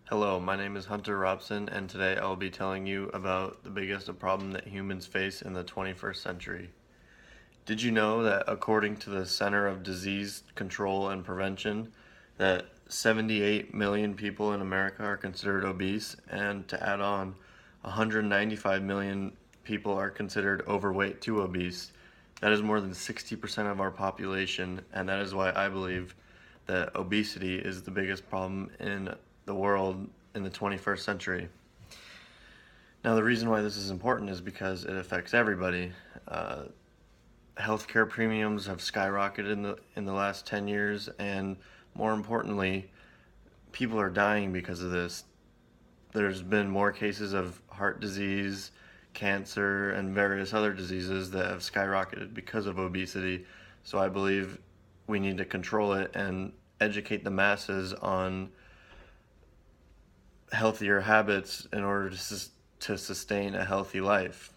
Hello, my name is Hunter Robson, and today I will be telling you about the biggest problem that humans face in the 21st century. Did you know that according to the Center of Disease Control and Prevention, that 78 million people in America are considered obese, and to add on, 195 million people are considered overweight to obese. That is more than 60% of our population, and that is why I believe that obesity is the biggest problem in the world in the 21st century. Now, the reason why this is important is because it affects everybody. Uh, Healthcare premiums have skyrocketed in the last 10 years, and more importantly, people are dying because of this. There's been more cases of heart disease, cancer, and various other diseases that have skyrocketed because of obesity. So I believe we need to control it and educate the masses on healthier habits in order to sustain a healthy life.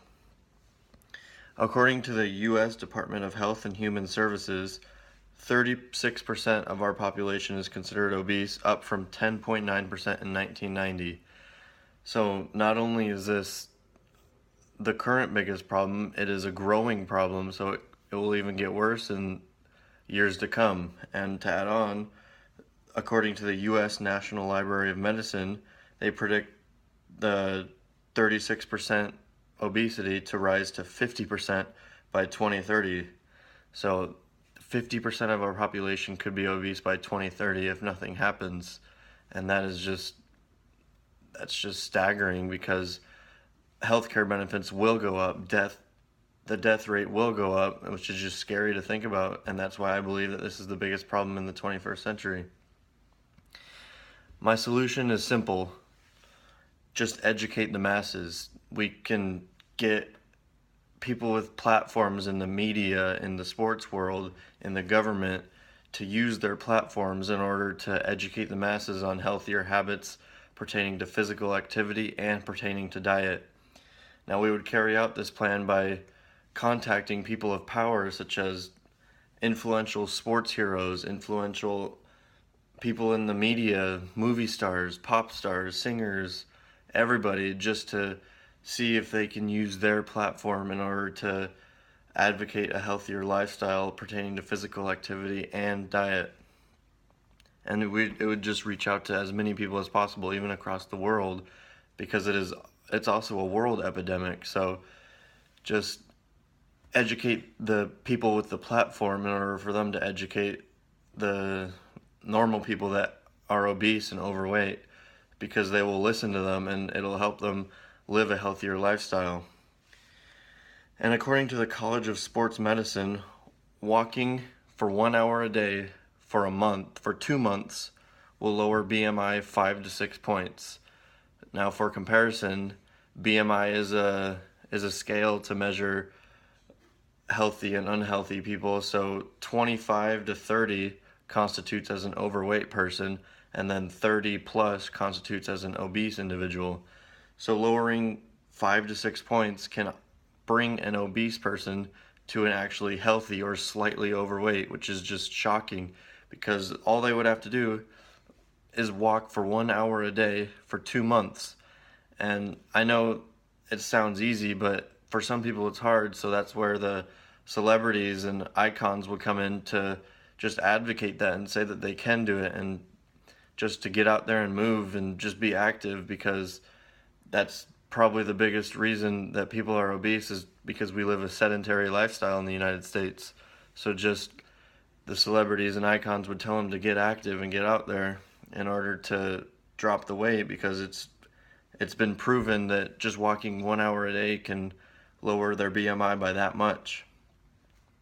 According to the U.S. Department of Health and Human Services, 36% of our population is considered obese, up from 10.9% in 1990. So not only is this the current biggest problem, it is a growing problem, so it will even get worse in years to come. And to add on, according to the U.S. National Library of Medicine, they predict the 36% obesity to rise to 50% by 2030. So 50% of our population could be obese by 2030 if nothing happens. And that's just staggering because healthcare benefits will go up, the death rate will go up, which is just scary to think about, and that's why I believe that this is the biggest problem in the 21st century. My solution is simple. Just educate the masses. We can get people with platforms in the media, in the sports world, in the government to use their platforms in order to educate the masses on healthier habits pertaining to physical activity and pertaining to diet. Now, we would carry out this plan by contacting people of power such as influential sports heroes, influential people in the media, movie stars, pop stars, singers, everybody, just to see if they can use their platform in order to advocate a healthier lifestyle pertaining to physical activity and diet. And it would just reach out to as many people as possible, even across the world, because it's also a world epidemic. So just educate the people with the platform in order for them to educate the normal people that are obese and overweight, because they will listen to them and it'll help them live a healthier lifestyle. And according to the College of Sports Medicine, walking for 1 hour a day for a month, for 2 months, will lower BMI 5 to 6 points. Now, for comparison, BMI is a scale to measure healthy and unhealthy people. So 25 to 30 constitutes as an overweight person, and then 30 plus constitutes as an obese individual. So lowering 5 to 6 points can bring an obese person to an actually healthy or slightly overweight, which is just shocking because all they would have to do is walk for 1 hour a day for 2 months. And I know it sounds easy, but for some people it's hard, so that's where the celebrities and icons will come in to just advocate that and say that they can do it, and just to get out there and move and just be active, because that's probably the biggest reason that people are obese is because we live a sedentary lifestyle in the United States. So just the celebrities and icons would tell them to get active and get out there in order to drop the weight, because it's been proven that just walking 1 hour a day can lower their BMI by that much.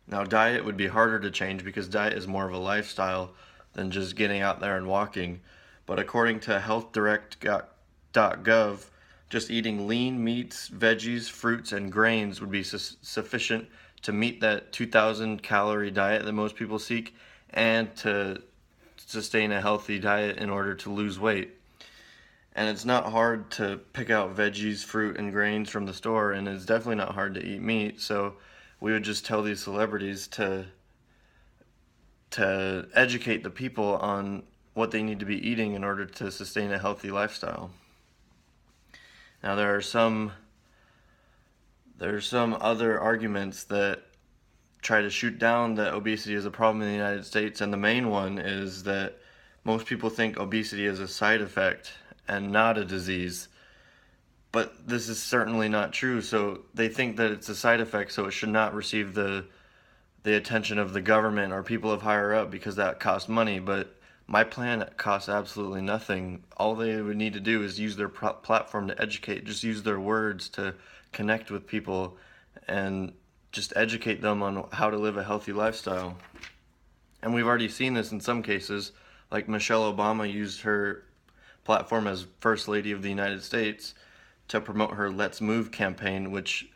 Now, diet would be harder to change because diet is more of a lifestyle than just getting out there and walking. But according to healthdirect.gov, just eating lean meats, veggies, fruits, and grains would be sufficient to meet that 2,000 calorie diet that most people seek, and to sustain a healthy diet in order to lose weight. And it's not hard to pick out veggies, fruit, and grains from the store, and it's definitely not hard to eat meat. So we would just tell these celebrities to educate the people on what they need to be eating in order to sustain a healthy lifestyle. Now there's some other arguments that try to shoot down that obesity is a problem in the United States, and the main one is that most people think obesity is a side effect and not a disease. But this is certainly not true. So they think that it's a side effect, so it should not receive the attention of the government or people of higher up because that costs money. But my plan costs absolutely nothing. All they would need to do is use their platform to educate, just use their words to connect with people and just educate them on how to live a healthy lifestyle. And we've already seen this in some cases, like Michelle Obama used her platform as First Lady of the United States to promote her Let's Move campaign, which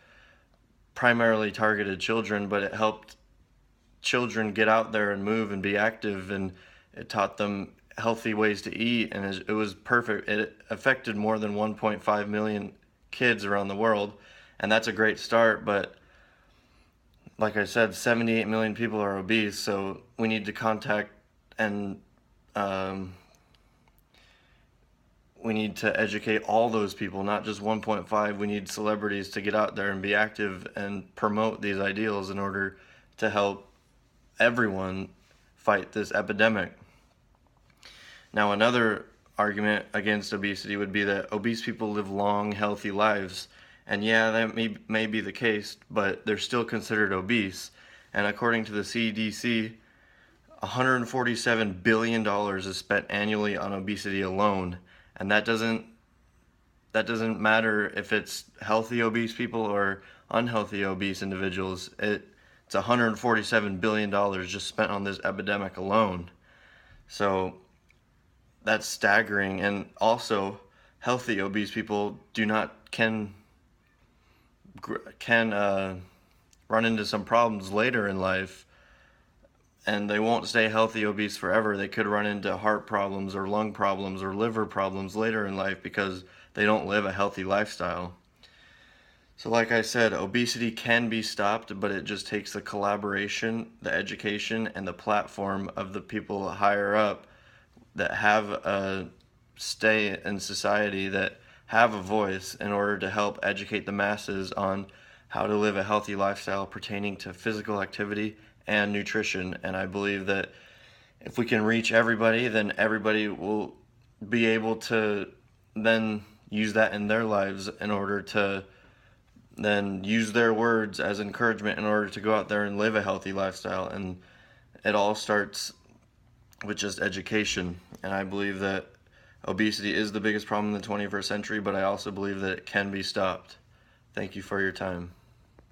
primarily targeted children, but it helped children get out there and move and be active, and it taught them healthy ways to eat, and it was perfect. It affected more than 1.5 million kids around the world, and that's a great start. But like I said, 78 million people are obese, so we need to contact and we need to educate all those people, not just 1.5. We need celebrities to get out there and be active and promote these ideals in order to help everyone fight this epidemic. Now, another argument against obesity would be that obese people live long, healthy lives. And yeah, that may be the case, but they're still considered obese. And according to the CDC, $147 billion is spent annually on obesity alone. And that doesn't matter if it's healthy obese people or unhealthy obese individuals. It's $147 billion just spent on this epidemic alone. So that's staggering. And also, healthy obese people can run into some problems later in life, and they won't stay healthy obese forever. They could run into heart problems or lung problems or liver problems later in life because they don't live a healthy lifestyle. So like I said, obesity can be stopped, but it just takes the collaboration, the education, and the platform of the people higher up that have a stay in society, that have a voice in order to help educate the masses on how to live a healthy lifestyle pertaining to physical activity and nutrition. And I believe that if we can reach everybody, then everybody will be able to then use that in their lives in order to then use their words as encouragement in order to go out there and live a healthy lifestyle. And it all starts with just education. And I believe that obesity is the biggest problem in the 21st century, but I also believe that it can be stopped. Thank you for your time.